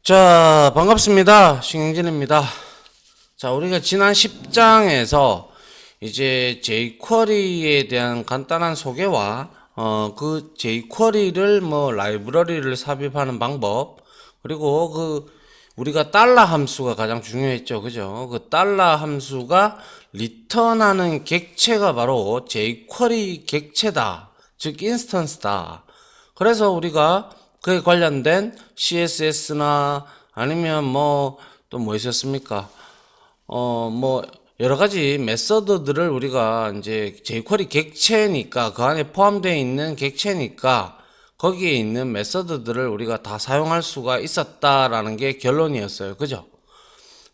자, 반갑습니다. 신경진입니다. 자, 우리가 지난 10장에서 이제 jQuery에 대한 간단한 소개와 그 jQuery를 라이브러리를 삽입하는 방법, 그리고 우리가 달러 함수가 가장 중요했죠. 그죠? 그 달러 함수가 리턴하는 객체가 바로 jQuery 객체다. 즉 인스턴스다. 그래서 우리가 그에 관련된 CSS나 아니면 또 뭐 있었습니까? 여러 가지 메서드들을 우리가 이제 jQuery 객체니까 그 안에 포함되어 있는 객체니까 거기에 있는 메서드들을 우리가 다 사용할 수가 있었다라는 게 결론이었어요. 그죠?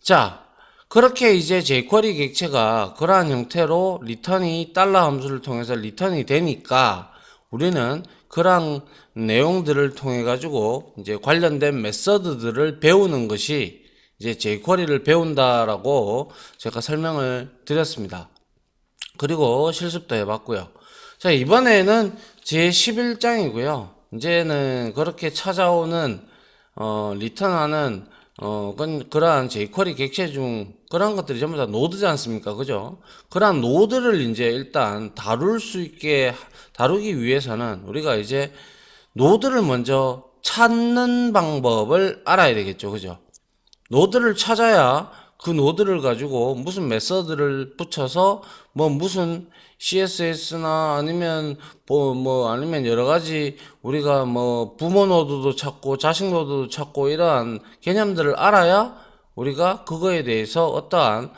자, 그렇게 이제 jQuery 객체가 그러한 형태로 리턴이 달러 함수를 통해서 리턴이 되니까 우리는 그러한 내용들을 통해 가지고 이제 관련된 메서드들을 배우는 것이 이제 jQuery를 배운다라고 제가 설명을 드렸습니다. 그리고 실습도 해봤고요. 자, 이번에는 제 11장이고요. 이제는 그렇게 찾아오는 리턴하는 그러한 jQuery 객체 중 그런 것들이 전부 다 노드지 않습니까? 그죠? 그러한 노드를 이제 일단 다루기 위해서는 우리가 이제 노드를 먼저 찾는 방법을 알아야 되겠죠. 그죠? 노드를 찾아야 그 노드를 가지고 무슨 메서드를 붙여서 무슨 CSS나 아니면 아니면 여러 가지 우리가 부모 노드도 찾고 자식 노드도 찾고 이러한 개념들을 알아야 우리가 그거에 대해서 어떠한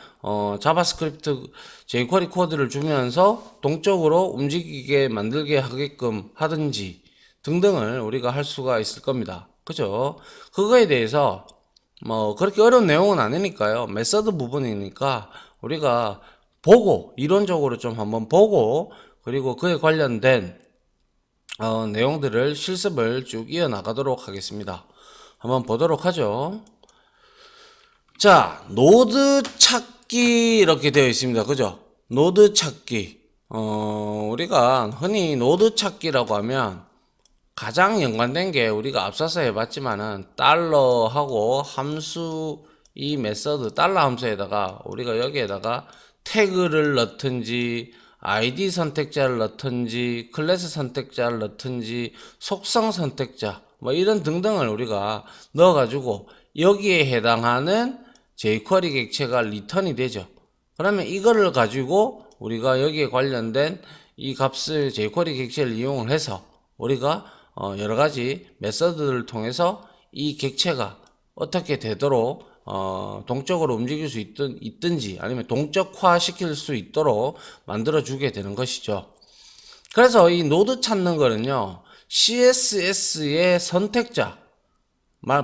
자바스크립트 jQuery 코드를 주면서 동적으로 움직이게 만들게 하게끔 하든지 등등을 우리가 할 수가 있을 겁니다. 그죠? 그거에 대해서 그렇게 어려운 내용은 아니니까요. 메서드 부분이니까 우리가 보고 이론적으로 좀 한번 보고 그리고 그에 관련된 내용들을 실습을 쭉 이어나가도록 하겠습니다. 한번 보도록 하죠. 자, 노드 찾기 이렇게 되어 있습니다. 그죠? 노드 찾기. 우리가 흔히 노드 찾기라고 하면 가장 연관된 게 우리가 앞서서 해봤지만은 달러하고 함수 이 메서드 달러 함수에다가 우리가 여기에다가 태그를 넣든지 id 선택자를 넣든지 클래스 선택자를 넣든지 속성 선택자 이런 등등을 우리가 넣어가지고 여기에 해당하는 jQuery 객체가 리턴이 되죠. 그러면 이거를 가지고 우리가 여기에 관련된 이 값을 jQuery 객체를 이용을 해서 우리가 여러 가지 메서드를 통해서 이 객체가 어떻게 되도록 동적으로 움직일 수 있든지 아니면 동적화 시킬 수 있도록 만들어 주게 되는 것이죠. 그래서 이 노드 찾는 거는요, CSS의 선택자,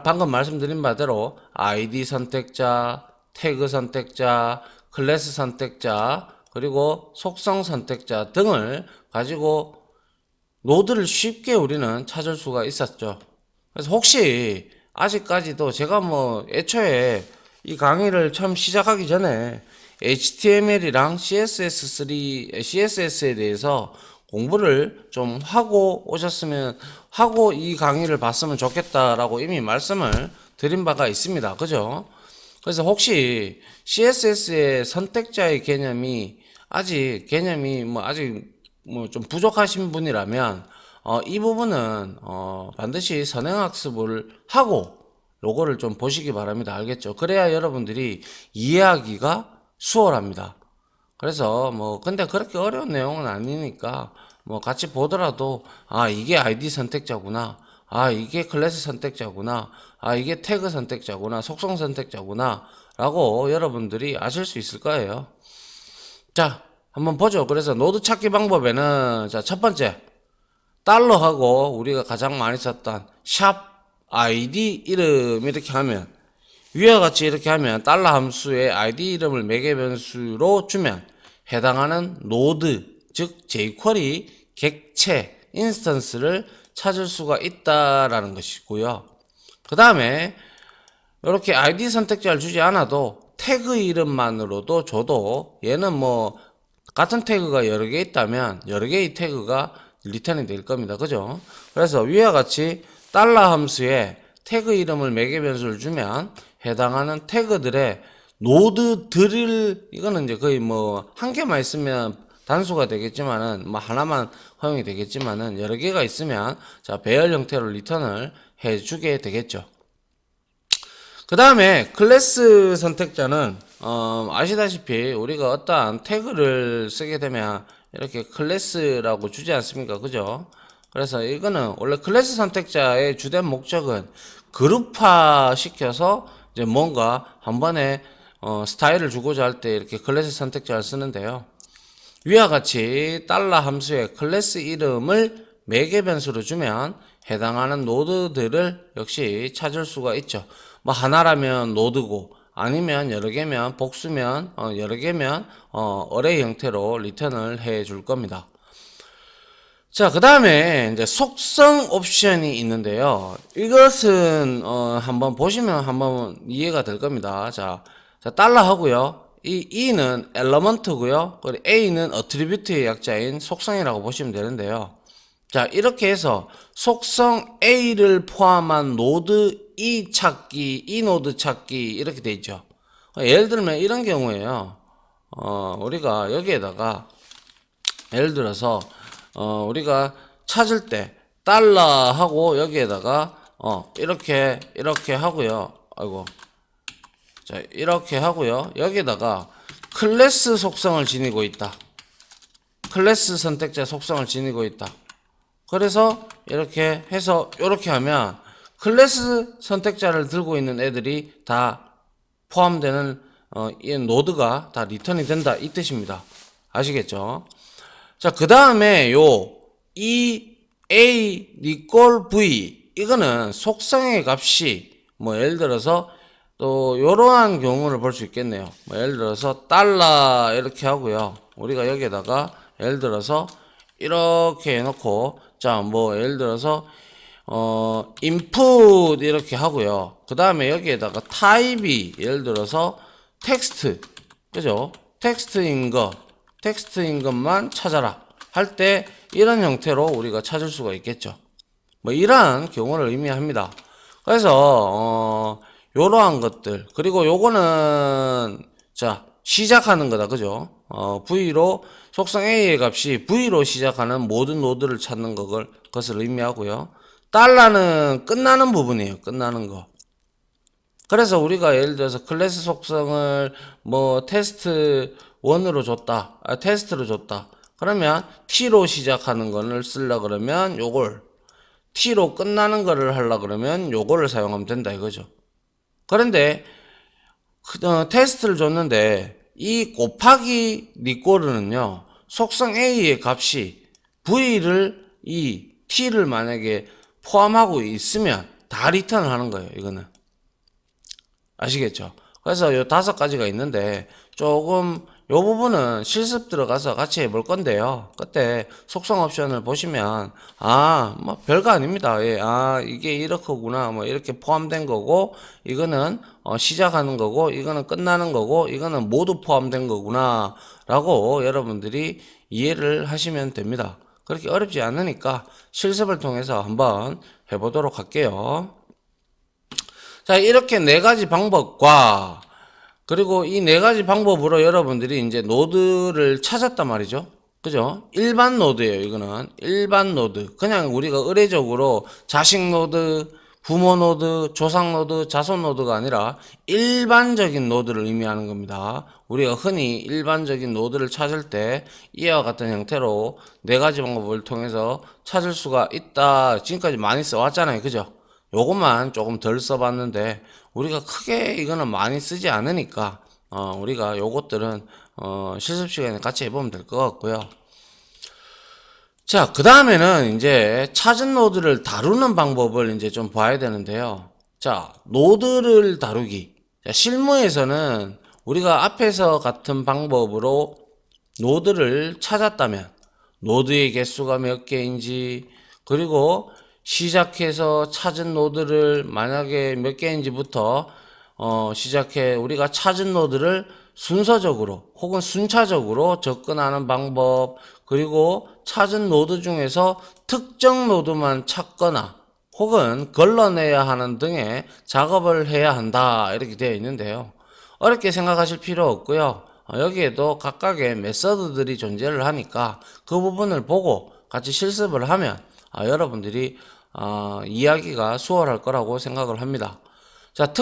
방금 말씀드린 바대로 ID 선택자, 태그 선택자, 클래스 선택자, 그리고 속성 선택자 등을 가지고 노드를 쉽게 우리는 찾을 수가 있었죠. 그래서 혹시 아직까지도 제가 애초에 이 강의를 처음 시작하기 전에 HTML이랑 CSS에 대해서 공부를 좀 하고 하고 이 강의를 봤으면 좋겠다라고 이미 말씀을 드린 바가 있습니다. 그죠? 그래서 혹시 CSS의 선택자의 아직 좀 부족하신 분이라면 이 부분은 반드시 선행학습을 하고 요거를 좀 보시기 바랍니다. 알겠죠? 그래야 여러분들이 이해하기가 수월합니다. 그래서 근데 그렇게 어려운 내용은 아니니까 같이 보더라도 이게 ID 선택자구나, 이게 클래스 선택자구나, 이게 태그 선택자구나, 속성 선택자구나 라고 여러분들이 아실 수 있을 거예요. 자, 한번 보죠. 그래서 노드 찾기 방법에는 자, 첫 번째 달러하고 우리가 가장 많이 썼던 샵 id 이름 이렇게 하면 위와 같이 이렇게 하면 달러 함수의 id 이름을 매개 변수로 주면 해당하는 노드 즉 jQuery 객체 인스턴스를 찾을 수가 있다라는 것이고요. 그 다음에 이렇게 id 선택자를 주지 않아도 태그 이름만으로도 줘도 얘는 같은 태그가 여러 개 있다면 여러 개의 태그가 리턴이 될 겁니다. 그죠? 그래서 위와 같이 달러 함수에 태그 이름을 매개 변수를 주면 해당하는 태그들의 노드들을, 이거는 이제 거의 뭐 한 개만 있으면 단수가 되겠지만은 뭐 하나만 허용이 되겠지만은 여러 개가 있으면 자 배열 형태로 리턴을 해주게 되겠죠. 그 다음에 클래스 선택자는 아시다시피 우리가 어떠한 태그를 쓰게 되면 이렇게 클래스라고 주지 않습니까? 그죠? 그래서 이거는 원래 클래스 선택자의 주된 목적은 그룹화 시켜서 이제 뭔가 한 번에 스타일을 주고자 할 때 이렇게 클래스 선택자를 쓰는데요. 위와 같이 달러 함수의 클래스 이름을 매개 변수로 주면 해당하는 노드들을 역시 찾을 수가 있죠. 뭐 하나라면 노드고 아니면 여러 개면 복수면 여러 개면 어레이 형태로 리턴을 해 줄 겁니다. 자, 그 다음에 이제 속성 옵션이 있는데요. 이것은 한번 보시면 한번 이해가 될 겁니다. 자, 달러 하고요. 이 E는 엘러먼트고요. 그리고 A는 어트리뷰트의 약자인 속성이라고 보시면 되는데요. 자, 이렇게 해서 속성 A를 포함한 노드 E 찾기, E 노드 찾기 이렇게 돼 있죠. 예를 들면 이런 경우에요. 우리가 여기에다가 예를 들어서 우리가 찾을 때 달러 하고 여기에다가 이렇게 하고요. 아이고. 자, 이렇게 하고요. 여기에다가 클래스 속성을 지니고 있다. 클래스 선택자 속성을 지니고 있다. 그래서 이렇게 해서 이렇게 하면 클래스 선택자를 들고 있는 애들이 다 포함되는 이 노드가 다 리턴이 된다 이 뜻입니다. 아시겠죠? 자, 그 다음에 이 A 리꼴 V 이거는 속성의 값이 뭐 예를 들어서 또 이러한 경우를 볼 수 있겠네요. 뭐 예를 들어서 달러 이렇게 하고요. 우리가 여기에다가 예를 들어서 이렇게 해놓고 자 뭐 예를 들어서 input 이렇게 하고요. 그 다음에 여기에다가 타입이 예를 들어서 텍스트, 그죠? 텍스트인 것만 찾아라 할 때 이런 형태로 우리가 찾을 수가 있겠죠. 뭐 이러한 경우를 의미합니다. 그래서 요러한 것들, 그리고 요거는 자 시작하는 거다, 그죠? V로 속성 A의 값이 V로 시작하는 모든 노드를 찾는 것을 의미하고요. 달러는 끝나는 부분이에요. 끝나는 거. 그래서 우리가 예를 들어서 클래스 속성을 뭐 테스트 1으로 줬다. 테스트로 줬다. 그러면 T로 시작하는 거를 쓰려 그러면 요걸, T로 끝나는 거를 하려 그러면 요거를 사용하면 된다 이거죠. 그런데 테스트를 줬는데 이 곱하기 니꼬르는요 속성 A의 값이 V를 이 T를 만약에 포함하고 있으면 다 리턴을 하는 거예요. 이거는 아시겠죠? 그래서 요 5가지가 있는데 조금 요 부분은 실습 들어가서 같이 해볼 건데요. 그때 속성 옵션을 보시면 뭐 별거 아닙니다. 예, 이게 이렇게구나. 뭐 이렇게 포함된 거고 이거는 시작하는 거고 이거는 끝나는 거고 이거는 모두 포함된 거구나 라고 여러분들이 이해를 하시면 됩니다. 그렇게 어렵지 않으니까 실습을 통해서 한번 해보도록 할게요. 자, 이렇게 4가지 방법과 그리고 이 4가지 방법으로 여러분들이 이제 노드를 찾았단 말이죠. 그죠? 일반 노드예요. 이거는 일반 노드. 그냥 우리가 의례적으로 자식 노드, 부모 노드, 조상 노드, 자손 노드가 아니라 일반적인 노드를 의미하는 겁니다. 우리가 흔히 일반적인 노드를 찾을 때 이와 같은 형태로 4가지 방법을 통해서 찾을 수가 있다. 지금까지 많이 써왔잖아요. 그죠? 요것만 조금 덜 써봤는데 우리가 크게 이거는 많이 쓰지 않으니까 우리가 요것들은 실습 시간에 같이 해보면 될 것 같고요. 자, 그 다음에는 이제 찾은 노드를 다루는 방법을 이제 좀 봐야 되는데요. 자, 노드를 다루기. 자, 실무에서는 우리가 앞에서 같은 방법으로 노드를 찾았다면 노드의 개수가 몇 개인지 그리고 시작해서 찾은 노드를 만약에 몇 개인지부터 시작해 우리가 찾은 노드를 순서적으로 혹은 순차적으로 접근하는 방법 그리고 찾은 노드 중에서 특정 노드만 찾거나 혹은 걸러내야 하는 등의 작업을 해야 한다 이렇게 되어 있는데요. 어렵게 생각하실 필요 없고요. 여기에도 각각의 메서드들이 존재를 하니까 그 부분을 보고 같이 실습을 하면 여러분들이 이야기가 수월할 거라고 생각을 합니다. 자,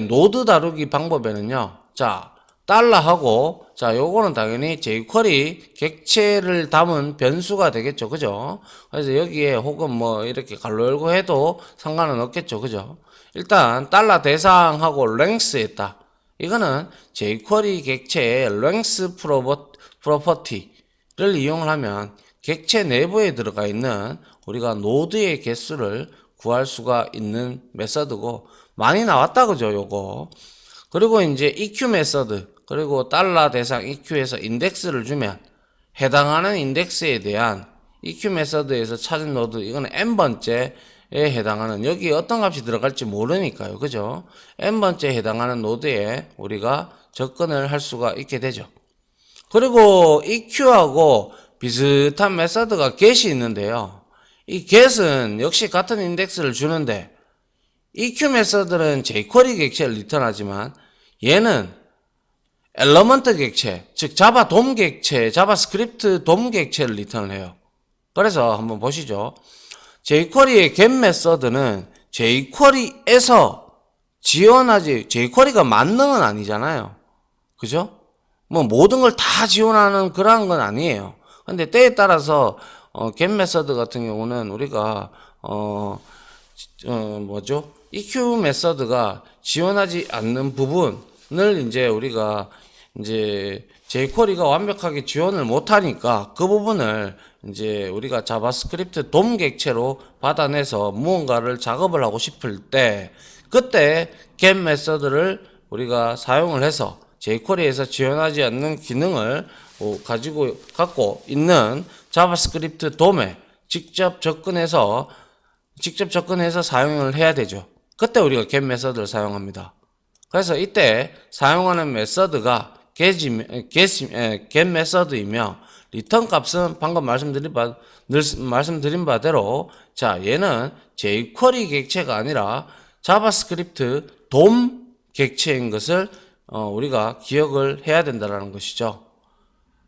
노드 다루기 방법에는요. 자, 달러하고, 자, 요거는 당연히 jQuery 객체를 담은 변수가 되겠죠. 그죠? 그래서 여기에 혹은 뭐 이렇게 갈로 열고 해도 상관은 없겠죠. 그죠? 일단, 달러 대상하고 length 했다. 이거는 jQuery 객체의 length 프로퍼티를 이용을 하면 객체 내부에 들어가 있는 우리가 노드의 개수를 구할 수가 있는 메서드고 많이 나왔다 그죠 요거. 그리고 이제 EQ 메서드 그리고 달러 대상 EQ에서 인덱스를 주면 해당하는 인덱스에 대한 EQ 메서드에서 찾은 노드 이거는 n번째에 해당하는 여기 어떤 값이 들어갈지 모르니까요 그죠. n번째에 해당하는 노드에 우리가 접근을 할 수가 있게 되죠. 그리고 EQ하고 비슷한 메서드가 get이 있는데요. 이 get은 역시 같은 인덱스를 주는데 EQ 메서드는 jQuery 객체를 리턴하지만 얘는 엘러먼트 객체, 즉 자바 돔 객체, 자바스크립트 돔 객체를 리턴을 해요. 그래서 한번 보시죠. jQuery의 get 메서드는 jQuery에서 지원하지 jQuery가 만능은 아니잖아요. 그죠? 뭐 모든 걸 다 지원하는 그런 건 아니에요. 근데 때에 따라서 get 메서드 같은 경우는 우리가 뭐죠? EQ 메서드가 지원하지 않는 부분을 이제 우리가 이제 jQuery가 완벽하게 지원을 못하니까 그 부분을 이제 우리가 자바스크립트 돔 객체로 받아내서 무언가를 작업을 하고 싶을 때 그때 get 메서드를 우리가 사용을 해서 jQuery에서 지원하지 않는 기능을 갖고 있는 자바스크립트 돔에 직접 접근해서 사용을 해야 되죠. 그때 우리가 get 메서드를 사용합니다. 그래서 이때 사용하는 메서드가 get 메서드이며 리턴 값은 방금 말씀드린 바대로 자 얘는 jQuery 객체가 아니라 자바스크립트 돔 객체인 것을 우리가 기억을 해야 된다는 것이죠.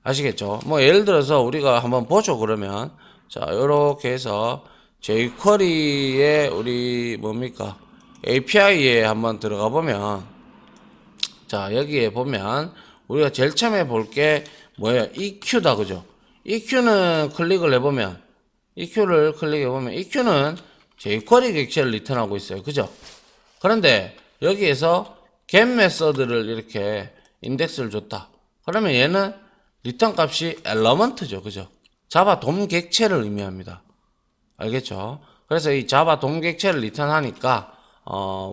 아시겠죠? 뭐 예를 들어서 우리가 한번 보죠. 그러면 자 이렇게 해서 jQuery의 우리 뭡니까 API에 한번 들어가 보면 자 여기에 보면 우리가 제일 처음에 볼 게 뭐예요? EQ다 그죠? EQ는 클릭을 해보면 EQ를 클릭해보면 EQ는 jQuery 객체를 리턴하고 있어요. 그죠? 그런데 여기에서 get 메서드를 이렇게 인덱스를 줬다. 그러면 얘는 리턴 값이 element죠. 그죠? 자바 돔 객체를 의미합니다. 알겠죠? 그래서 이 자바 돔 객체를 리턴하니까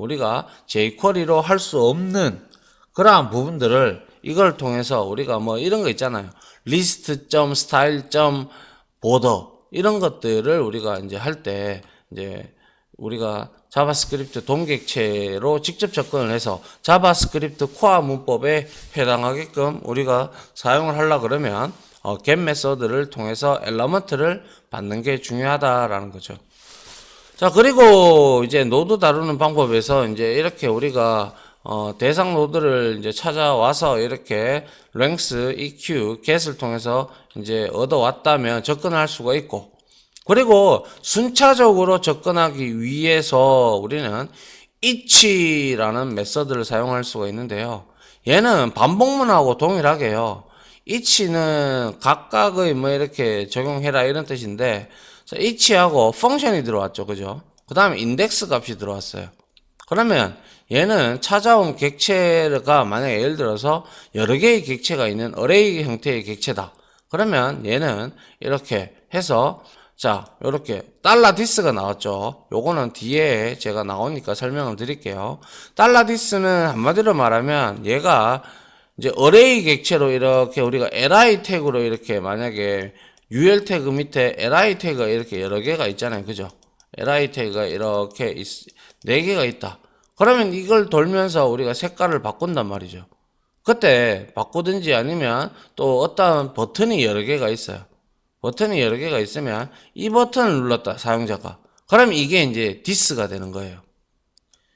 우리가 jQuery로 할 수 없는 그러한 부분들을 이걸 통해서 우리가 뭐 이런 거 있잖아요. list.style.border 이런 것들을 우리가 이제 할 때 이제 우리가 자바스크립트 돔 객체로 직접 접근을 해서 자바스크립트 코어 문법에 해당하게끔 우리가 사용을 하려 그러면 get 메서드를 통해서 엘러먼트를 받는 게 중요하다라는 거죠. 자, 그리고 이제 노드 다루는 방법에서 이제 이렇게 우리가 대상 노드를 이제 찾아와서 이렇게 length, EQ, get을 통해서 이제 얻어왔다면 접근할 수가 있고, 그리고 순차적으로 접근하기 위해서 우리는 each라는 메서드를 사용할 수가 있는데요. 얘는 반복문하고 동일하게요. each는 각각의 뭐 이렇게 적용해라 이런 뜻인데, each하고 펑션이 들어왔죠. 그죠? 그 다음에 인덱스 값이 들어왔어요. 그러면 얘는 찾아온 객체가 만약에 예를 들어서 여러 개의 객체가 있는 어레이 형태의 객체다. 그러면 얘는 이렇게 해서 자, 요렇게 달러 디스가 나왔죠. 요거는 뒤에 제가 나오니까 설명을 드릴게요. 달러 디스는 한마디로 말하면 얘가 이제 어레이 객체로 이렇게 우리가 li 태그로 이렇게 만약에 ul 태그 밑에 li 태그가 이렇게 여러 개가 있잖아요. 그죠? li 태그가 이렇게 네 개가 있다. 그러면 이걸 돌면서 우리가 색깔을 바꾼단 말이죠. 그때 바꾸든지 아니면 또 어떤 버튼이 여러 개가 있어요. 버튼이 여러 개가 있으면 이 버튼을 눌렀다 사용자가 그럼 이게 이제 디스가 되는 거예요.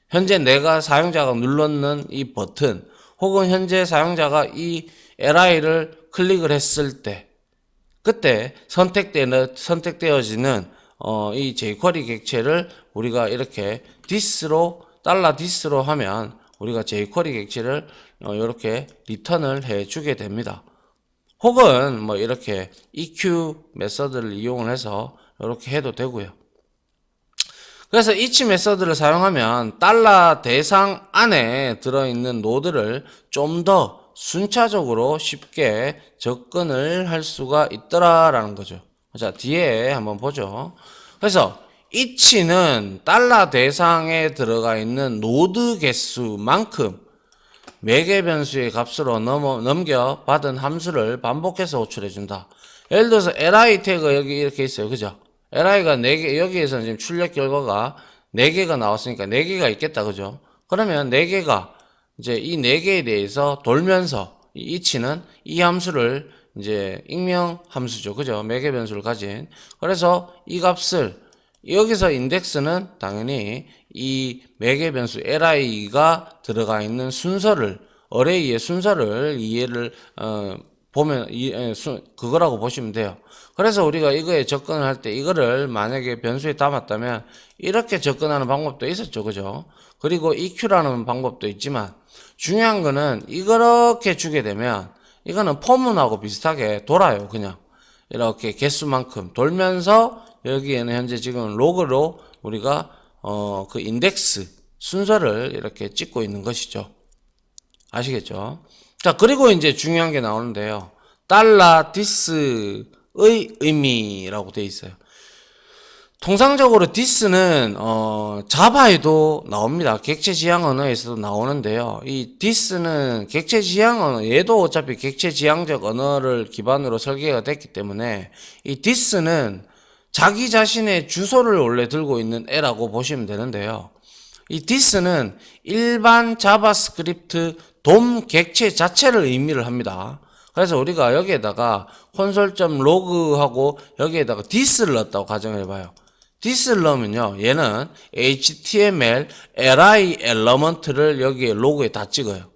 현재 내가 사용자가 눌렀는 이 버튼 혹은 현재 사용자가 이 li를 클릭을 했을 때 그때 선택되어지는 이 jQuery 객체를 우리가 이렇게 디스로 하면 우리가 jQuery 객체를 이렇게 리턴을 해 주게 됩니다. 혹은 뭐 이렇게 EQ 메서드를 이용을 해서 이렇게 해도 되고요. 그래서 each 메서드를 사용하면 대상 안에 들어있는 노드를 좀 더 순차적으로 쉽게 접근을 할 수가 있더라라는 거죠. 자, 뒤에 한번 보죠. 그래서 each는 대상에 들어가 있는 노드 개수만큼 매개 변수의 값으로 넘겨 받은 함수를 반복해서 호출해 준다. 예를 들어서 li 태그 여기 이렇게 있어요. 그죠? li가 4개, 여기에서는 지금 출력 결과가 4개가 나왔으니까 4개가 있겠다. 그죠? 그러면 4개가 이제 이 4개에 대해서 돌면서 이 each는 이 함수를 이제 익명 함수죠. 그죠? 매개 변수를 가진. 그래서 이 값을 여기서 인덱스는 당연히 이 매개 변수 li가 들어가 있는 순서를 어레이의 순서를 이해를 보면 그거라고 보시면 돼요. 그래서 우리가 이거에 접근을 할 때 이거를 만약에 변수에 담았다면 이렇게 접근하는 방법도 있었죠. 그죠? 그리고 EQ라는 방법도 있지만 중요한 거는 이렇게 주게 되면 이거는 포문하고 비슷하게 돌아요. 그냥 이렇게 개수만큼 돌면서 여기에는 현재 지금 로그로 우리가 그 인덱스 순서를 이렇게 찍고 있는 것이죠. 아시겠죠? 자, 그리고 이제 중요한 게 나오는데요. $this의 의미라고 되어 있어요. 통상적으로 this는 자바에도 나옵니다. 객체 지향 언어에서도 나오는데요. 이 this는 객체 지향 언어, 얘도 어차피 객체 지향적 언어를 기반으로 설계가 됐기 때문에 이 this는 자기 자신의 주소를 원래 들고 있는 애라고 보시면 되는데요. 이 this는 일반 자바스크립트 돔 객체 자체를 의미를 합니다. 그래서 우리가 여기에다가 console.log하고 여기에다가 this를 넣었다고 가정을 해봐요. this를 넣으면요, 얘는 HTML li 엘러먼트를 여기에 로그에 다 찍어요.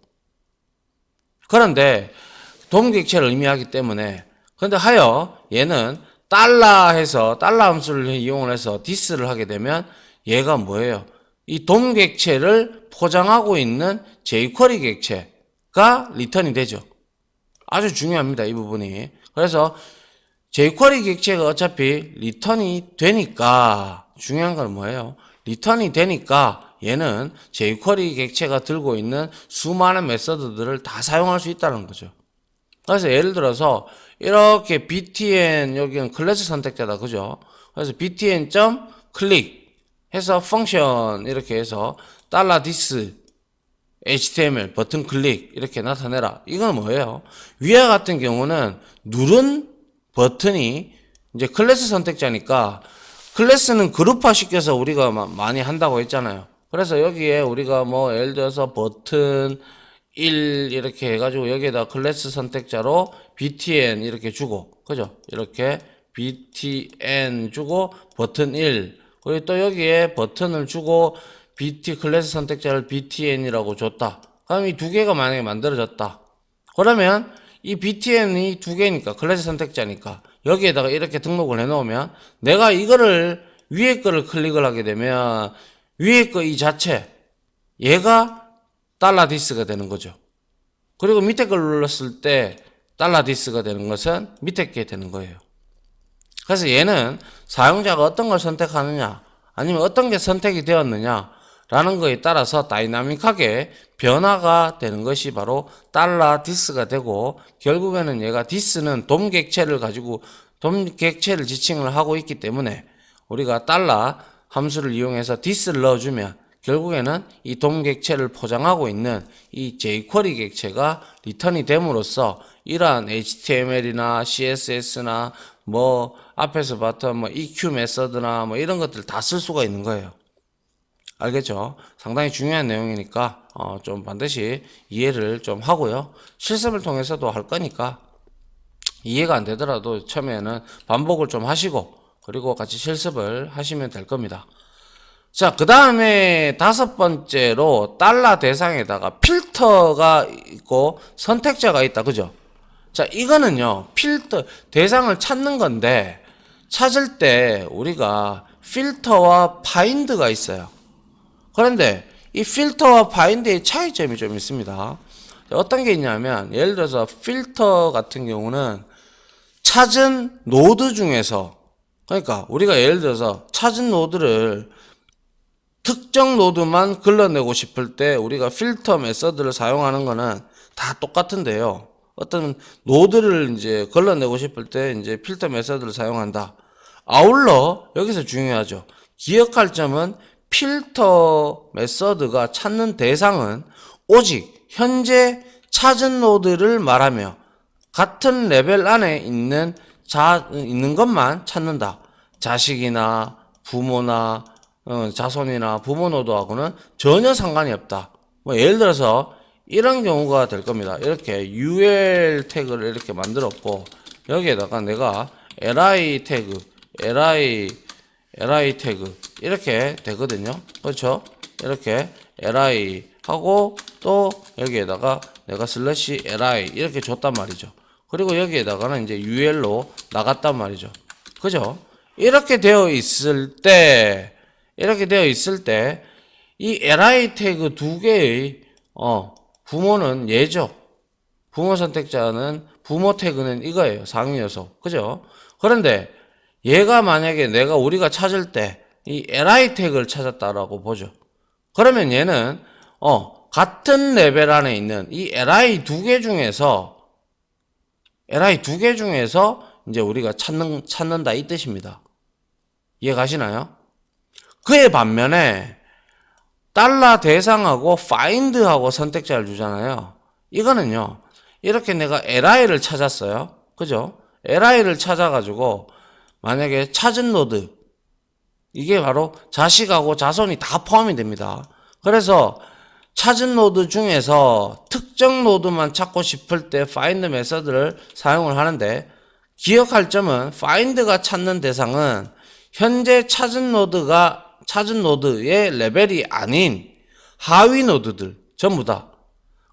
그런데 돔 객체를 의미하기 때문에 근데 하여 얘는 해서 함수를 이용을 해서 this를 하게 되면 얘가 뭐예요? 이 돔 객체를 포장하고 있는 jQuery 객체가 리턴이 되죠. 아주 중요합니다. 이 부분이. 그래서 jQuery 객체가 어차피 리턴이 되니까 중요한 건 뭐예요? 리턴이 되니까 얘는 jQuery 객체가 들고 있는 수많은 메서드들을 다 사용할 수 있다는 거죠. 그래서 예를 들어서 이렇게 btn 여기는 클래스 선택자다. 그죠? 그래서 btn.click 해서 펑션 이렇게 해서 $this HTML 버튼 클릭 이렇게 나타내라. 이건 뭐예요? 위와 같은 경우는 누른 버튼이 이제 클래스 선택자니까 클래스는 그룹화 시켜서 우리가 많이 한다고 했잖아요. 그래서 여기에 우리가 뭐 예를 들어서 버튼 1 이렇게 해가지고 여기에다 클래스 선택자로 btn 이렇게 주고 그죠? 이렇게 btn 주고 버튼 1 그리고 또 여기에 버튼을 주고 BT 클래스 선택자를 btn이라고 줬다. 그럼 이 두 개가 만약에 만들어졌다. 그러면 이 btn이 두 개니까 클래스 선택자니까 여기에다가 이렇게 등록을 해 놓으면 내가 이거를 위에 거를 클릭을 하게 되면 위에 거 이 자체 얘가 $this가 되는 거죠. 그리고 밑에 걸 눌렀을 때 $this가 되는 것은 밑에 게 되는 거예요. 그래서 얘는 사용자가 어떤 걸 선택하느냐 아니면 어떤 게 선택이 되었느냐 라는 거에 따라서 다이나믹하게 변화가 되는 것이 바로 $this가 되고 결국에는 얘가 this는 돔 객체를 가지고 돔 객체를 지칭을 하고 있기 때문에 우리가 함수를 이용해서 this를 넣어주면 결국에는 이 돔 객체를 포장하고 있는 이 jQuery 객체가 리턴이 됨으로써 이러한 HTML이나 CSS나 뭐 앞에서 봤던 뭐 EQ 메서드나 뭐 이런 것들 다 쓸 수가 있는 거예요. 알겠죠? 상당히 중요한 내용이니까 좀 반드시 이해를 좀 하고요. 실습을 통해서도 할 거니까 이해가 안 되더라도 처음에는 반복을 좀 하시고 그리고 같이 실습을 하시면 될 겁니다. 자, 그 다음에 다섯 번째로 달러 대상에다가 필터가 있고 선택자가 있다. 그죠? 자, 이거는요, 필터, 대상을 찾는 건데, 찾을 때 우리가 필터와 파인드가 있어요. 그런데 이 필터와 파인드의 차이점이 좀 있습니다. 어떤 게 있냐면, 예를 들어서 필터 같은 경우는 찾은 노드 중에서, 그러니까 우리가 예를 들어서 찾은 노드를 특정 노드만 걸러내고 싶을 때 우리가 필터 메서드를 사용하는 거는 다 똑같은데요. 어떤 노드를 이제 걸러내고 싶을 때 이제 필터 메서드를 사용한다. 아울러 여기서 중요하죠. 기억할 점은 필터 메서드가 찾는 대상은 오직 현재 찾은 노드를 말하며 같은 레벨 안에 있는 것만 찾는다. 자식이나 부모나 자손이나 부모 노드하고는 전혀 상관이 없다. 뭐 예를 들어서 이런 경우가 될 겁니다. 이렇게 UL 태그를 이렇게 만들었고 여기에다가 내가 li 태그, li 태그 이렇게 되거든요. 그렇죠? 이렇게 li 하고 또 여기에다가 내가 슬래시 li 이렇게 줬단 말이죠. 그리고 여기에다가는 이제 UL로 나갔단 말이죠. 그죠? 이렇게 되어 있을 때 이 li 태그 두 개의 부모는 얘죠. 부모 선택자는 부모 태그는 이거예요. 상위 요소. 그죠? 그런데 얘가 만약에 우리가 찾을 때 이 li 태그를 찾았다라고 보죠. 그러면 얘는 같은 레벨 안에 있는 이 li 두 개 중에서 이제 우리가 찾는다 이 뜻입니다. 이해 가시나요? 그에 반면에 달러 대상하고 find하고 선택자를 주잖아요. 이거는요. 이렇게 내가 li를 찾았어요. 그죠? li를 찾아가지고 만약에 찾은 노드 이게 바로 자식하고 자손이 다 포함이 됩니다. 그래서 찾은 노드 중에서 특정 노드만 찾고 싶을 때 find 메서드를 사용을 하는데 기억할 점은 find가 찾는 대상은 현재 찾은 노드의 레벨이 아닌 하위 노드들 전부 다.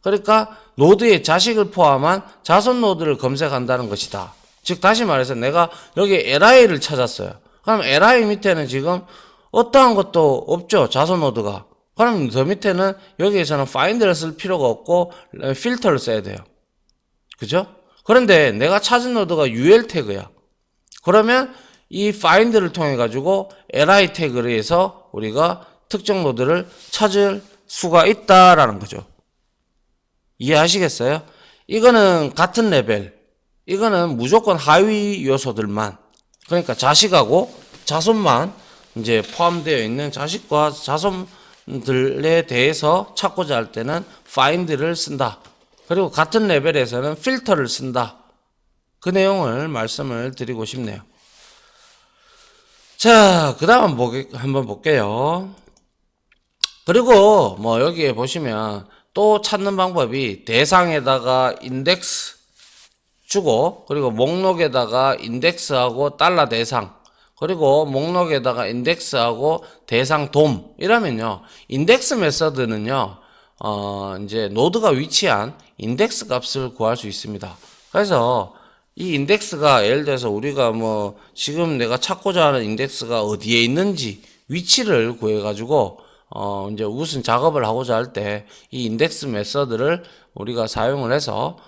그러니까 노드의 자식을 포함한 자손 노드를 검색한다는 것이다. 즉 다시 말해서 내가 여기 li를 찾았어요. 그럼 li 밑에는 지금 어떠한 것도 없죠. 자손 노드가. 그럼 더 밑에는 여기에서는 find를 쓸 필요가 없고 필터를 써야 돼요. 그죠? 그런데 내가 찾은 노드가 ul 태그야. 그러면 이 find를 통해 가지고 li 태그를 해서 우리가 특정 노드를 찾을 수가 있다라는 거죠. 이해하시겠어요? 이거는 같은 레벨. 이거는 무조건 하위 요소들만. 그러니까 자식하고 자손만 이제 포함되어 있는 자식과 자손들에 대해서 찾고자 할 때는 find를 쓴다. 그리고 같은 레벨에서는 필터를 쓴다. 그 내용을 말씀을 드리고 싶네요. 자, 그 다음 한번 볼게요. 그리고 뭐 여기에 보시면 또 찾는 방법이 대상에다가 인덱스 주고 그리고 목록에다가 인덱스하고 달러 대상 그리고 목록에다가 인덱스하고 대상 돔 이러면요. 인덱스 메서드는요. 이제 노드가 위치한 인덱스 값을 구할 수 있습니다. 그래서 이 인덱스가 예를 들어서 우리가 뭐 지금 내가 찾고자 하는 인덱스가 어디에 있는지 위치를 구해 가지고 이제 무슨 작업을 하고자 할 때 이 인덱스 메서드를 우리가 사용을 해서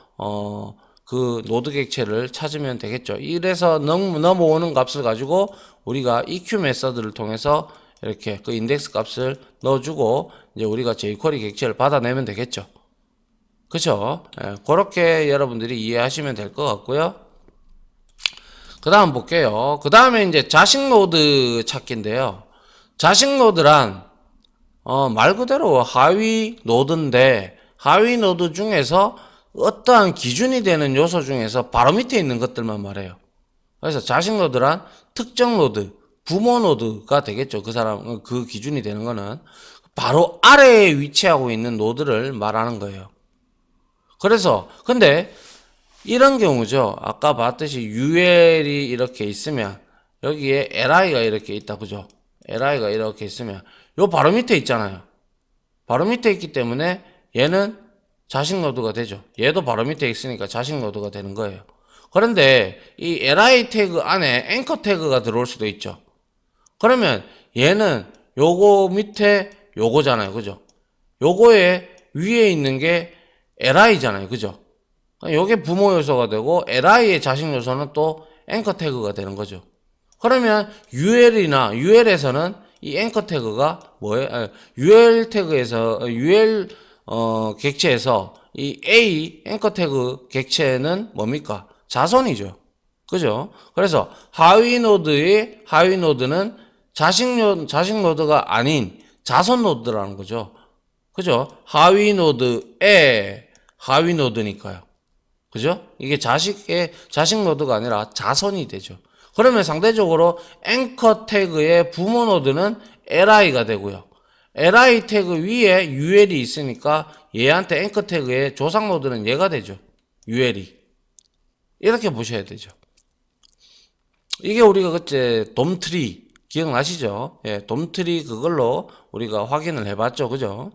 그 노드 객체를 찾으면 되겠죠. 이래서 넘어오는 값을 가지고 우리가 EQ 메서드를 통해서 이렇게 그 인덱스 값을 넣어주고 이제 우리가 jQuery 객체를 받아내면 되겠죠. 그쵸? 예, 그렇게 여러분들이 이해하시면 될 것 같고요. 그 다음 볼게요. 그 다음에 이제 자식 노드 찾기인데요. 자식 노드란 말 그대로 하위 노드인데 하위 노드 중에서 어떠한 기준이 되는 요소 중에서 바로 밑에 있는 것들만 말해요. 그래서 자식 노드란 특정 노드, 부모 노드가 되겠죠. 그 기준이 되는 거는 바로 아래에 위치하고 있는 노드를 말하는 거예요. 그래서 근데 이런 경우죠. 아까 봤듯이 UL이 이렇게 있으면 여기에 li가 이렇게 있다. 그죠? li가 이렇게 있으면 요 바로 밑에 있잖아요. 바로 밑에 있기 때문에 얘는 자식 노드가 되죠. 얘도 바로 밑에 있으니까 자식 노드가 되는 거예요. 그런데 이 li 태그 안에 앵커 태그가 들어올 수도 있죠. 그러면 얘는 요거 밑에 요거잖아요. 그죠? 요거에 위에 있는 게 li잖아요. 그죠? 요게 부모 요소가 되고 li의 자식 요소는 또 앵커 태그가 되는 거죠. 그러면 UL에서는 이 앵커 태그가 뭐예요? UL 태그에서 UL 객체에서 이 A 앵커 태그 객체는 뭡니까? 자손이죠. 그죠? 그래서 하위 노드는 자식 노드가 아닌 자손 노드라는 거죠. 그죠? 하위 노드의 하위 노드니까요. 그죠? 이게 자식 노드가 아니라 자손이 되죠. 그러면 상대적으로 앵커 태그의 부모 노드는 li가 되고요. li 태그 위에 ul이 있으니까 얘한테 앵커 태그의 조상 노드는 얘가 되죠. ul이. 이렇게 보셔야 되죠. 이게 우리가 그때 돔트리 기억나시죠? 예, 돔트리 그걸로 우리가 확인을 해봤죠. 그죠?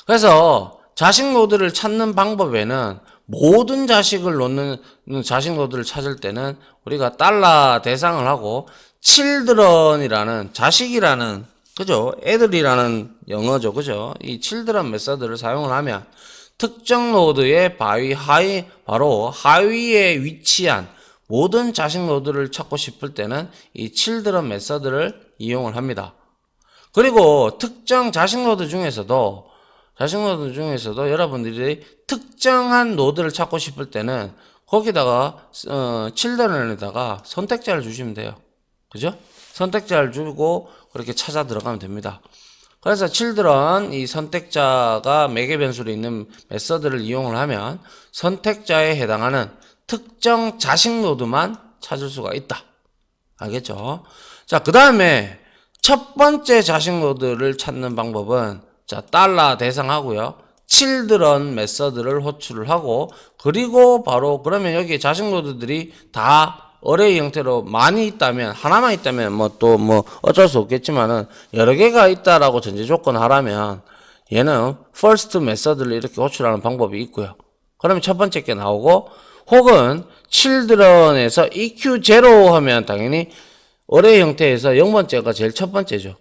그래서 자식 노드를 찾는 방법에는 모든 자식을 놓는 자식 노드를 찾을 때는 우리가 달러 대상을 하고 children이라는 자식이라는 그죠? 애들이라는 영어죠. 그죠? 이 children 메서드를 사용을 하면 특정 노드의 바로 하위에 위치한 모든 자식 노드를 찾고 싶을 때는 이 children 메서드를 이용을 합니다. 그리고 특정 자식 노드 중에서도 여러분들이 특정한 노드를 찾고 싶을 때는 거기다가 children에다가 선택자를 주시면 돼요. 그죠? 선택자를 주고 그렇게 찾아 들어가면 됩니다. 그래서 children 이 선택자가 매개 변수로 있는 메서드를 이용을 하면 선택자에 해당하는 특정 자식 노드만 찾을 수가 있다. 알겠죠? 자, 그 다음에 첫 번째 자식 노드를 찾는 방법은 자, 달러 대상하고요. children 메서드를 호출을 하고 그리고 바로 그러면 여기에 자식 노드들이 다 어레이 형태로 많이 있다면 하나만 있다면 뭐 또 뭐 어쩔 수 없겠지만은 여러 개가 있다라고 전제 조건 하라면 얘는 first 메서드를 이렇게 호출하는 방법이 있고요. 그러면 첫 번째 게 나오고 혹은 children에서 eq0 하면 당연히 어레이 형태에서 0번째가 제일 첫 번째죠.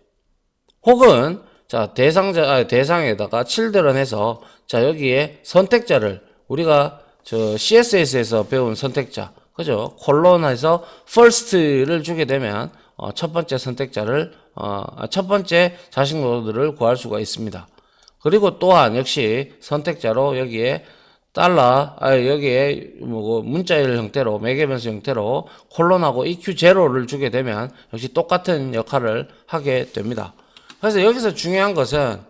혹은 자, 대상에다가 children 해서 자, 여기에 선택자를 우리가 CSS에서 배운 선택자 그죠? 콜론해서 first를 주게 되면 첫 번째 선택자를 첫 번째 자식 노드를 구할 수가 있습니다. 그리고 또한 역시 선택자로 여기에 여기에 문자열 형태로 매개변수 형태로 콜론하고 eq0를 주게 되면 역시 똑같은 역할을 하게 됩니다. 그래서 여기서 중요한 것은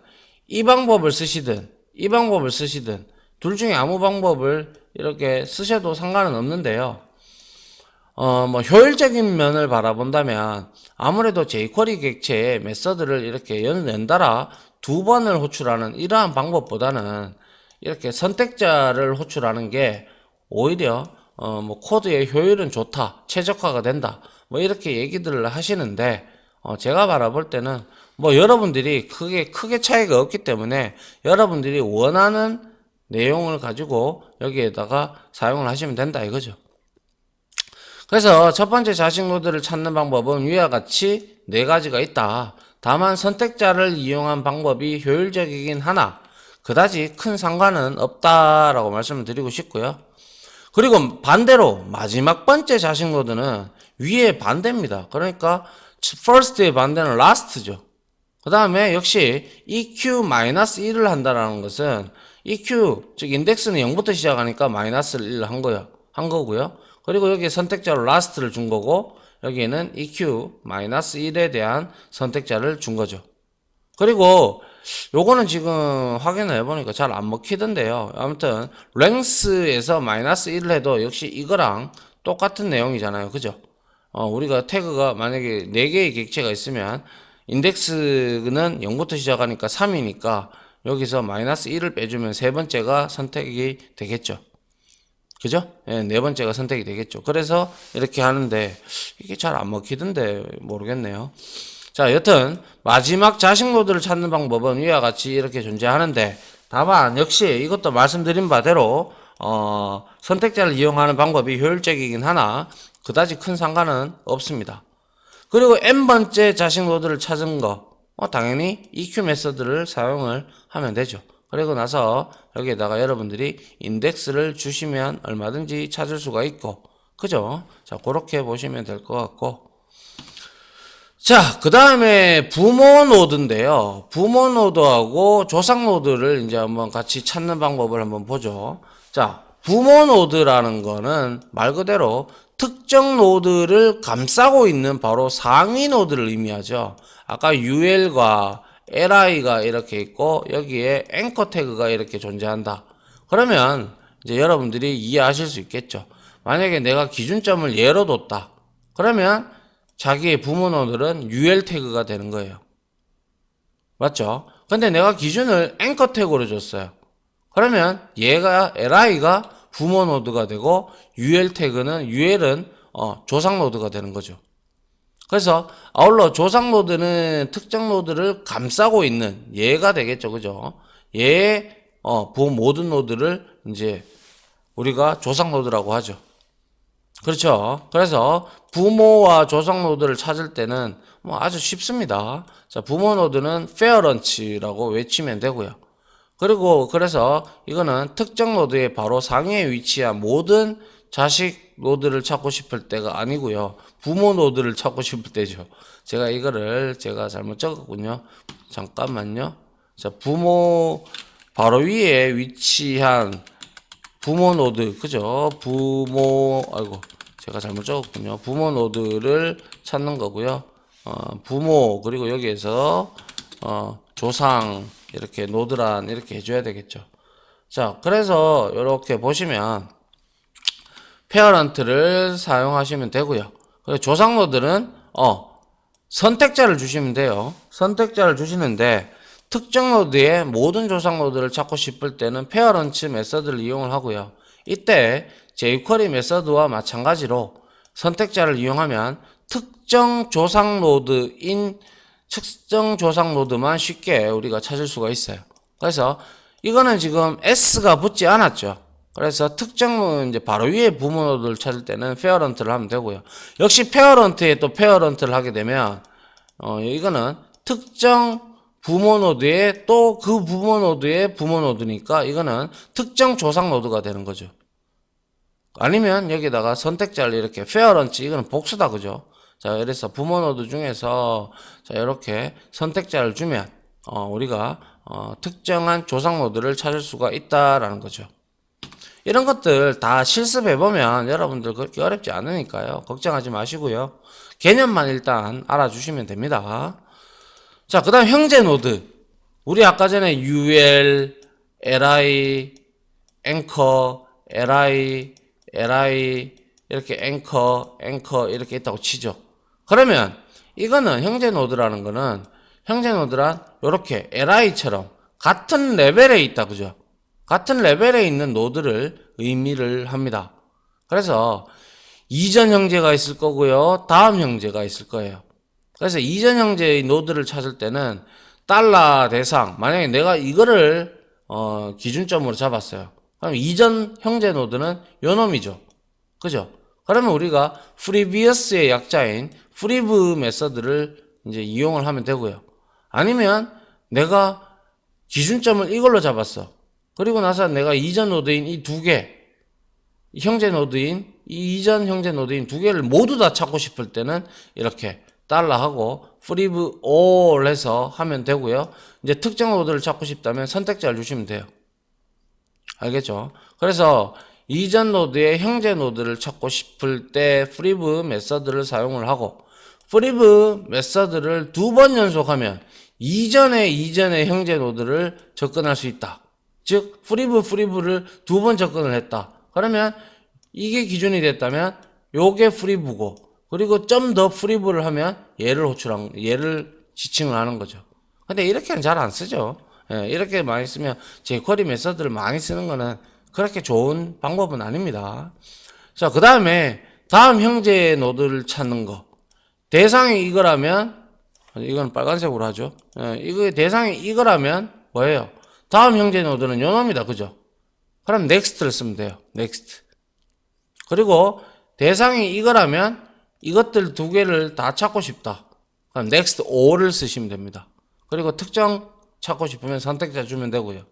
이 방법을 쓰시든 이 방법을 쓰시든 둘 중에 아무 방법을 이렇게 쓰셔도 상관은 없는데요. 뭐 효율적인 면을 바라본다면 아무래도 jQuery 객체의 메서드를 이렇게 연달아 두 번을 호출하는 이러한 방법보다는 이렇게 선택자를 호출하는 게 오히려 뭐 코드의 효율은 좋다, 최적화가 된다, 뭐 이렇게 얘기들을 하시는데 제가 바라볼 때는 뭐 여러분들이 크게 차이가 없기 때문에 여러분들이 원하는 내용을 가지고 여기에다가 사용을 하시면 된다 이거죠. 그래서 첫 번째 자식 노드를 찾는 방법은 위와 같이 네 가지가 있다. 다만 선택자를 이용한 방법이 효율적이긴 하나 그다지 큰 상관은 없다라고 말씀을 드리고 싶고요. 그리고 반대로 마지막 번째 자식 노드는 위의 반대입니다. 그러니까 first의 반대는 last죠. 그 다음에 역시 EQ-1을 한다라는 것은 EQ, 즉 인덱스는 0부터 시작하니까 마이너스를 1을 한 거고요. 그리고 여기에 선택자로 last를 준 거고 여기에는 EQ-1에 대한 선택자를 준 거죠. 그리고 요거는 지금 확인을 해보니까 잘 안 먹히던데요. 아무튼 length에서 마이너스 1을 해도 역시 이거랑 똑같은 내용이잖아요. 그죠? 우리가 태그가 만약에 4개의 객체가 있으면 인덱스는 0부터 시작하니까 3이니까 여기서 마이너스 1을 빼주면 세 번째가 선택이 되겠죠. 그죠? 예, 네 번째가 선택이 되겠죠. 그래서 이렇게 하는데 이게 잘 안 먹히던데 모르겠네요. 자, 여튼 마지막 자식 노드를 찾는 방법은 위와 같이 이렇게 존재하는데 다만 역시 이것도 말씀드린 바대로 선택자를 이용하는 방법이 효율적이긴 하나 그다지 큰 상관은 없습니다. 그리고 n번째 자식 노드를 찾은 거 당연히 EQ 메서드를 사용을 하면 되죠. 그리고 나서 여기에다가 여러분들이 인덱스를 주시면 얼마든지 찾을 수가 있고 그죠? 자, 그렇게 보시면 될 것 같고 자, 그 다음에 부모 노드인데요. 부모 노드하고 조상 노드를 이제 한번 같이 찾는 방법을 한번 보죠. 자, 부모 노드라는 거는 말 그대로 특정 노드를 감싸고 있는 바로 상위 노드를 의미하죠. 아까 UL과 LI가 이렇게 있고 여기에 앵커 태그가 이렇게 존재한다. 그러면 이제 여러분들이 이해하실 수 있겠죠. 만약에 내가 기준점을 예로 뒀다. 그러면 자기의 부모 노드는 UL 태그가 되는 거예요. 맞죠? 근데 내가 기준을 앵커 태그로 줬어요. 그러면 얘가 LI가 부모 노드가 되고 UL 태그는 UL은 조상 노드가 되는 거죠. 그래서 아울러 조상 노드는 특정 노드를 감싸고 있는 얘가 되겠죠. 그죠? 얘의 모든 노드를 이제 우리가 조상 노드라고 하죠. 그렇죠. 그래서 부모와 조상 노드를 찾을 때는 뭐 아주 쉽습니다. 자, 부모 노드는 페어런츠라고 외치면 되고요. 그리고 그래서 이거는 특정 노드의 바로 상위에 위치한 모든 자식 노드를 찾고 싶을 때가 아니고요. 부모 노드를 찾고 싶을 때죠. 제가 잘못 적었군요. 잠깐만요. 자, 부모 바로 위에 위치한 부모 노드, 그죠? 아이고, 제가 잘못 적었군요. 부모 노드를 찾는 거고요. 부모, 그리고 여기에서, 조상, 이렇게 노드란 이렇게 해줘야 되겠죠. 자, 그래서 이렇게 보시면, 페어런트를 사용하시면 되고요. 그리고 조상 노드는, 선택자를 주시면 돼요. 선택자를 주시는데, 특정 노드의 모든 조상 노드를 찾고 싶을 때는 페어런츠 메서드를 이용을 하고요. 이때 jQuery 메서드와 마찬가지로 선택자를 이용하면 특정 조상 노드만 쉽게 우리가 찾을 수가 있어요. 그래서 이거는 지금 S가 붙지 않았죠. 그래서 특정 이제 바로 위에 부모 노드를 찾을 때는 페어런트를 하면 되고요. 역시 페어런트에 또 페어런트를 하게 되면 이거는 특정 부모 노드에 또 그 부모 노드의 부모 노드니까 이거는 특정 조상 노드가 되는 거죠. 아니면 여기다가 선택자를 이렇게 페어런치 이거는 복수다 그죠? 자, 그래서 부모 노드 중에서 자, 이렇게 선택자를 주면 우리가 특정한 조상 노드를 찾을 수가 있다라는 거죠. 이런 것들 다 실습해 보면 여러분들 그렇게 어렵지 않으니까요. 걱정하지 마시고요. 개념만 일단 알아주시면 됩니다. 자, 그 다음 형제 노드. 우리 아까 전에 UL, LI, 앵커, LI, 이렇게 앵커 이렇게 있다고 치죠. 그러면 이거는 형제 노드라는 거는 형제 노드란 이렇게 LI처럼 같은 레벨에 있다. 그죠? 같은 레벨에 있는 노드를 의미를 합니다. 그래서 이전 형제가 있을 거고요. 다음 형제가 있을 거예요. 그래서 이전 형제의 노드를 찾을 때는 달러 대상 만약에 내가 이거를 기준점으로 잡았어요. 그럼 이전 형제 노드는 요 놈이죠. 그죠? 그러면 우리가 previous의 약자인 prev 메서드를 이제 이용을 하면 되고요. 아니면 내가 기준점을 이걸로 잡았어. 그리고 나서 내가 이전 노드인 이 두 개, 형제 노드인 이 이전 형제 노드인 두 개를 모두 다 찾고 싶을 때는 이렇게 달러하고 priv all 해서 하면 되고요. 이제 특정 노드를 찾고 싶다면 선택자를 주시면 돼요. 알겠죠? 그래서 이전 노드의 형제 노드를 찾고 싶을 때 priv 메서드를 사용을 하고 priv 메서드를 두 번 연속하면 이전의 형제 노드를 접근할 수 있다. 즉 priv를 두 번 접근을 했다. 그러면 이게 기준이 됐다면 요게 priv고 그리고 좀 더 priv를 하면 얘를 지칭을 하는 거죠. 근데 이렇게는 잘 안 쓰죠. 예, 이렇게 많이 쓰면 jQuery 메서드를 많이 쓰는 거는 그렇게 좋은 방법은 아닙니다. 자, 그 다음에 다음 형제 노드를 찾는 거. 대상이 이거라면, 이건 빨간색으로 하죠. 이거 대상이 이거라면 뭐예요? 다음 형제 노드는 요놈이다. 그죠? 그럼 next를 쓰면 돼요. next. 그리고 대상이 이거라면 이것들 두 개를 다 찾고 싶다. 그럼 next all을 쓰시면 됩니다. 그리고 특정 찾고 싶으면 선택자 주면 되고요.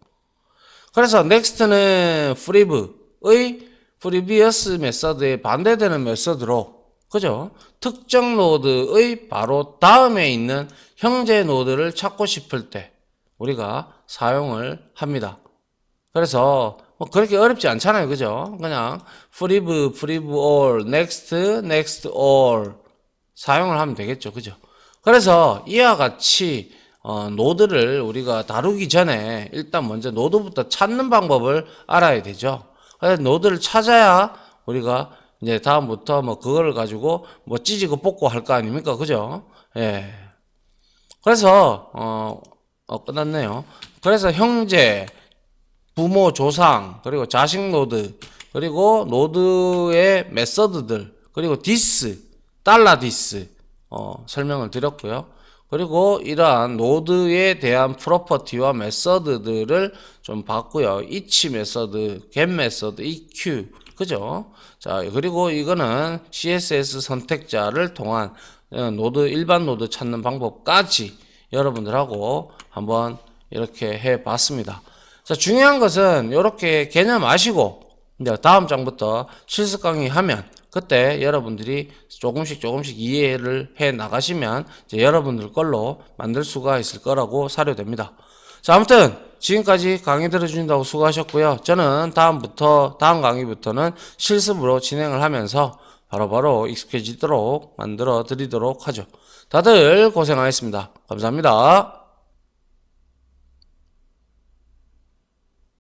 그래서 next는 prev의 previous 메서드에 반대되는 메서드로, 그죠? 특정 노드의 바로 다음에 있는 형제 노드를 찾고 싶을 때 우리가 사용을 합니다. 그래서 뭐 그렇게 어렵지 않잖아요. 그죠? 그냥 prev, prev all, next, next all 사용을 하면 되겠죠. 그죠? 그래서 이와 같이 노드를 우리가 다루기 전에 일단 먼저 노드부터 찾는 방법을 알아야 되죠. 그래서 노드를 찾아야 우리가 이제 다음부터 뭐 그거를 가지고 뭐 찢고 뽑고 할 거 아닙니까? 그죠? 예. 그래서 끝났네요. 그래서 형제, 부모, 조상, 그리고 자식 노드, 그리고 노드의 메서드들, 그리고 디스, 달러 디스 설명을 드렸고요. 그리고 이러한 노드에 대한 프로퍼티와 메서드들을 좀 봤고요. each 메서드, get 메서드, eq, 그죠? 자, 그리고 이거는 CSS 선택자를 통한 노드, 일반 노드 찾는 방법까지 여러분들하고 한번 이렇게 해 봤습니다. 자, 중요한 것은 이렇게 개념 아시고 이제 다음 장부터 실습 강의 하면 그때 여러분들이 조금씩 이해를 해 나가시면 이제 여러분들 걸로 만들 수가 있을 거라고 사료됩니다. 자, 아무튼 지금까지 강의 들어주신다고 수고하셨고요. 저는 다음 강의부터는 실습으로 진행을 하면서 바로바로 익숙해지도록 만들어 드리도록 하죠. 다들 고생하셨습니다. 감사합니다.